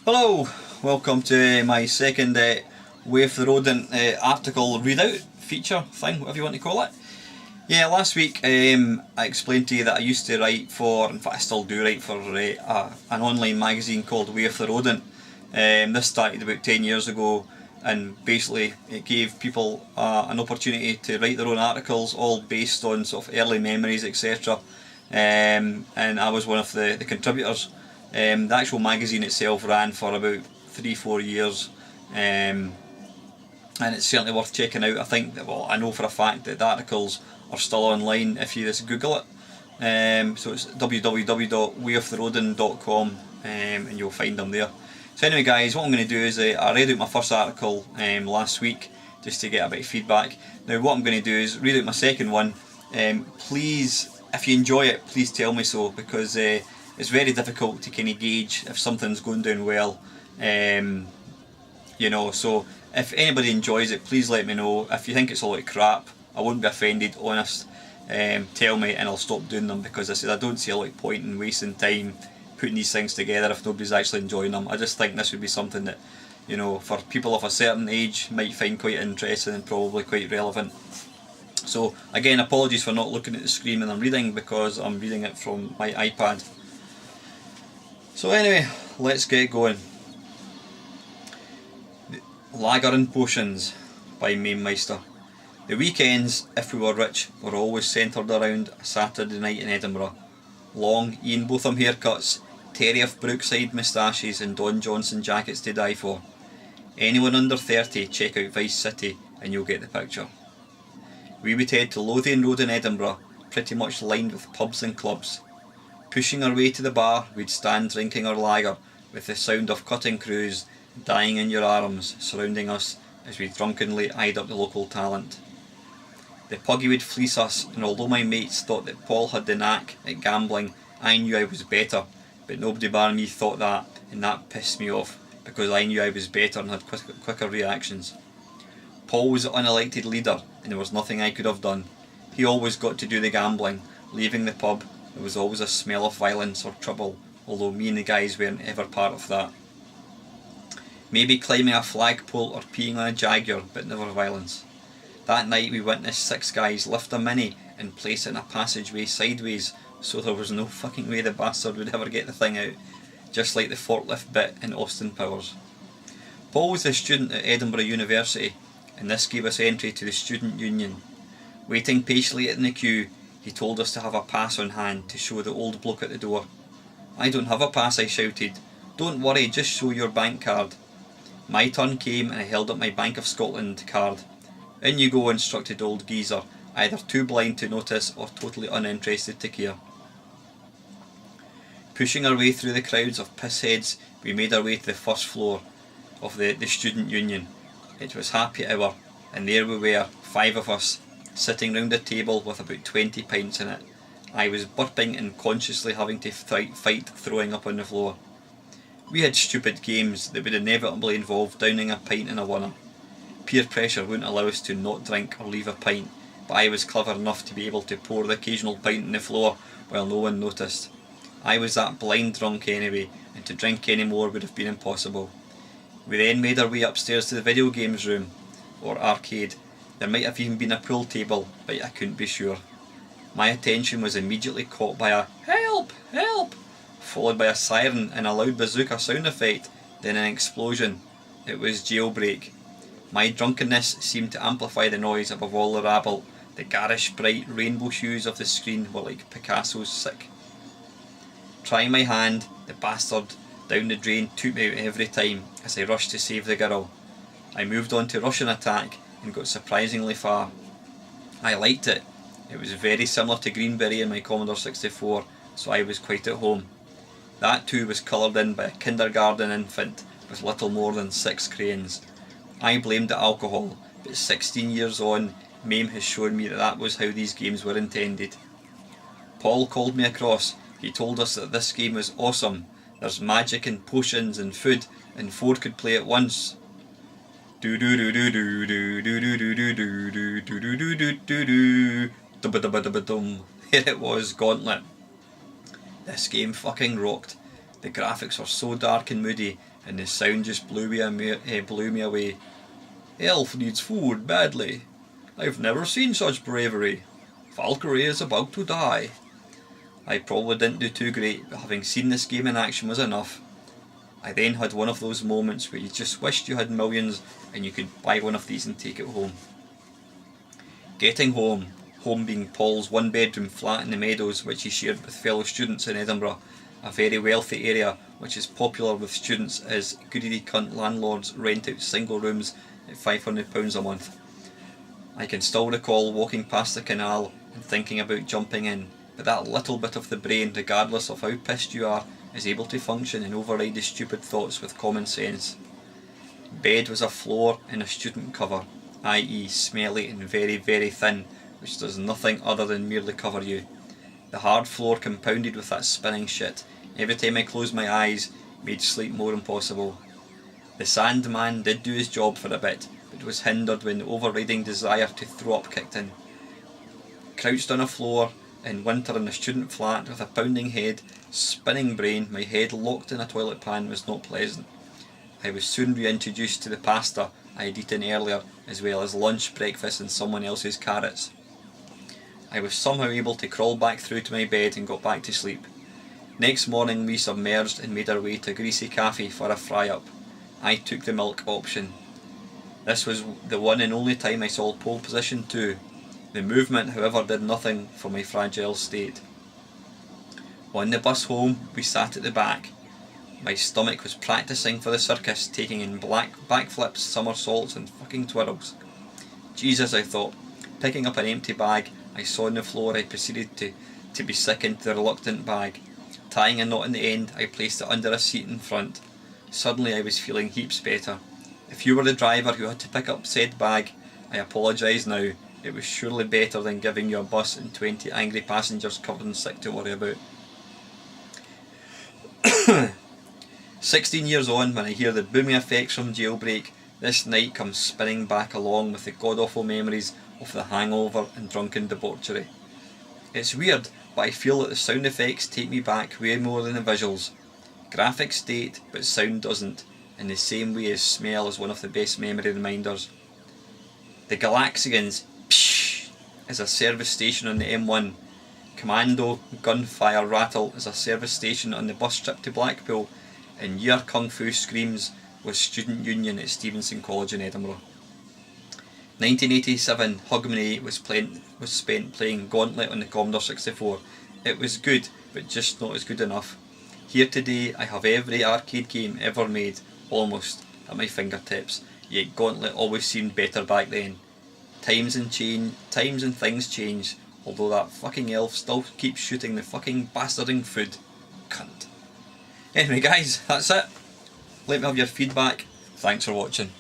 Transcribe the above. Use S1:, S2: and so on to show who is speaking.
S1: Hello, welcome to my second With the Rodent article readout feature thing, whatever you want to call it. Yeah, last week I explained to you that I used to write for, in fact I still do write for an online magazine called With the Rodent. This started about 10 years ago, and basically it gave people an opportunity to write their own articles, all based on sort of early memories, etc. And I was one of the contributors. The actual magazine itself ran for about 3-4 years, and it's certainly worth checking out. I think that, well, I know for a fact that the articles are still online if you just Google it. So it's www.wayoftherodent.com, and you'll find them there. So anyway guys, what I'm going to do is I read out my first article last week just to get a bit of feedback. Now what I'm going to do is read out my second one. Please, if you enjoy it, please tell me so, because it's very difficult to kind of gauge if something's going down well. You know, so if anybody enjoys it, please let me know. If you think it's a lot of crap, I won't be offended, honest. Tell me and I'll stop doing them, because I said I don't see a lot of point in wasting time putting these things together if nobody's actually enjoying them. I just think this would be something that, you know, for people of a certain age might find quite interesting and probably quite relevant. So again, apologies for not looking at the screen when I'm reading, because I'm reading it from my iPad. So anyway, let's get going. Lager and Potions by Mamemeister. The weekends, if we were rich, were always centred around a Saturday night in Edinburgh. Long Ian Botham haircuts, Terry of Brookside moustaches and Don Johnson jackets to die for. Anyone under 30, check out Vice City and you'll get the picture. We would head to Lothian Road in Edinburgh, pretty much lined with pubs and clubs. Pushing our way to the bar, we'd stand drinking our lager, with the sound of cutting crews dying in your arms surrounding us as we drunkenly eyed up the local talent. The puggy would fleece us, and although my mates thought that Paul had the knack at gambling, I knew I was better, but nobody bar me thought that, and that pissed me off, because I knew I was better and had quicker reactions. Paul was the unelected leader, and there was nothing I could have done. He always got to do the gambling. Leaving the pub, there was always a smell of violence or trouble, although me and the guys weren't ever part of that. Maybe climbing a flagpole or peeing on a Jaguar, but never violence. That night we witnessed 6 guys lift a Mini and place it in a passageway sideways, so there was no fucking way the bastard would ever get the thing out, just like the forklift bit in Austin Powers. Paul was a student at Edinburgh University, and this gave us entry to the student union. Waiting patiently in the queue, he told us to have a pass on hand to show the old bloke at the door. "I don't have a pass," I shouted. "Don't worry, just show your bank card." My turn came and I held up my Bank of Scotland card. "In you go," instructed old geezer, either too blind to notice or totally uninterested to care. Pushing our way through the crowds of pissheads, we made our way to the first floor of the student union. It was happy hour, and there we were, 5 of us, sitting round a table with about 20 pints in it. I was burping and consciously having to fight throwing up on the floor. We had stupid games that would inevitably involve downing a pint in a winner. Peer pressure wouldn't allow us to not drink or leave a pint, but I was clever enough to be able to pour the occasional pint on the floor while no one noticed. I was that blind drunk anyway, and to drink any more would have been impossible. We then made our way upstairs to the video games room, or arcade. There might have even been a pool table, but I couldn't be sure. My attention was immediately caught by a "Help! Help!" followed by a siren and a loud bazooka sound effect, then an explosion. It was Jailbreak. My drunkenness seemed to amplify the noise above all the rabble. The garish bright rainbow hues of the screen were like Picasso's sick. Trying my hand, the bastard down the drain took me out every time as I rushed to save the girl. I moved on to Russian Attack and got surprisingly far. I liked it. It was very similar to Greenberry in my Commodore 64, so I was quite at home. That too was coloured in by a kindergarten infant with little more than 6 crayons. I blamed the alcohol, but 16 years on, Mame has shown me that that was how these games were intended. Paul called me across. He told us that this game was awesome. There's magic and potions and food, and 4 could play at once. Do do do do do do do do do do do do do do do do do. Here it was, Gauntlet. This game fucking rocked. The graphics were so dark and moody, and the sound just blew me away. Elf needs food badly. I've never seen such bravery. Valkyrie is about to die. I probably didn't do too great, but having seen this game in action was enough. I then had one of those moments where you just wished you had millions and you could buy one of these and take it home. Getting home being Paul's one-bedroom flat in the Meadows, which he shared with fellow students in Edinburgh, a very wealthy area which is popular with students as greedy cunt landlords rent out single rooms at £500 a month. I can still recall walking past the canal and thinking about jumping in, but that little bit of the brain, regardless of how pissed you are, is able to function and override the stupid thoughts with common sense. Bed was a floor and a student cover, i.e. smelly and very, very thin, which does nothing other than merely cover you. The hard floor compounded with that spinning shit, every time I closed my eyes, made sleep more impossible. The Sandman did do his job for a bit, but was hindered when the overriding desire to throw up kicked in. Crouched on a floor, in winter in a student flat, with a pounding head, spinning brain, my head locked in a toilet pan was not pleasant. I was soon reintroduced to the pasta I had eaten earlier, as well as lunch, breakfast and someone else's carrots. I was somehow able to crawl back through to my bed and got back to sleep. Next morning we submerged and made our way to Greasy Cafe for a fry-up. I took the milk option. This was the one and only time I saw pole position too. The movement, however, did nothing for my fragile state. On the bus home, we sat at the back. My stomach was practising for the circus, taking in backflips, somersaults and fucking twirls. Jesus, I thought. Picking up an empty bag I saw on the floor, I proceeded to be sick into the reluctant bag. Tying a knot in the end, I placed it under a seat in front. Suddenly I was feeling heaps better. If you were the driver who had to pick up said bag, I apologise now. It was surely better than giving you a bus and 20 angry passengers covered in sick to worry about. 16 years on, when I hear the booming effects from Jailbreak, this night comes spinning back along with the god-awful memories of the hangover and drunken debauchery. It's weird, but I feel that the sound effects take me back way more than the visuals. Graphics state, but sound doesn't, in the same way as smell is one of the best memory reminders. The Galaxians, psh, is a service station on the M1. Commando Gunfire Rattle is a service station on the bus trip to Blackpool, and Your Kung Fu Screams was Student Union at Stevenson College in Edinburgh. 1987 Hogmanay was spent playing Gauntlet on the Commodore 64. It was good, but just not as good enough. Here today I have every arcade game ever made, almost, at my fingertips, yet Gauntlet always seemed better back then. Times and things change, although that fucking elf still keeps shooting the fucking bastarding food. Cunt. Anyway guys, that's it. Let me have your feedback. Thanks for watching.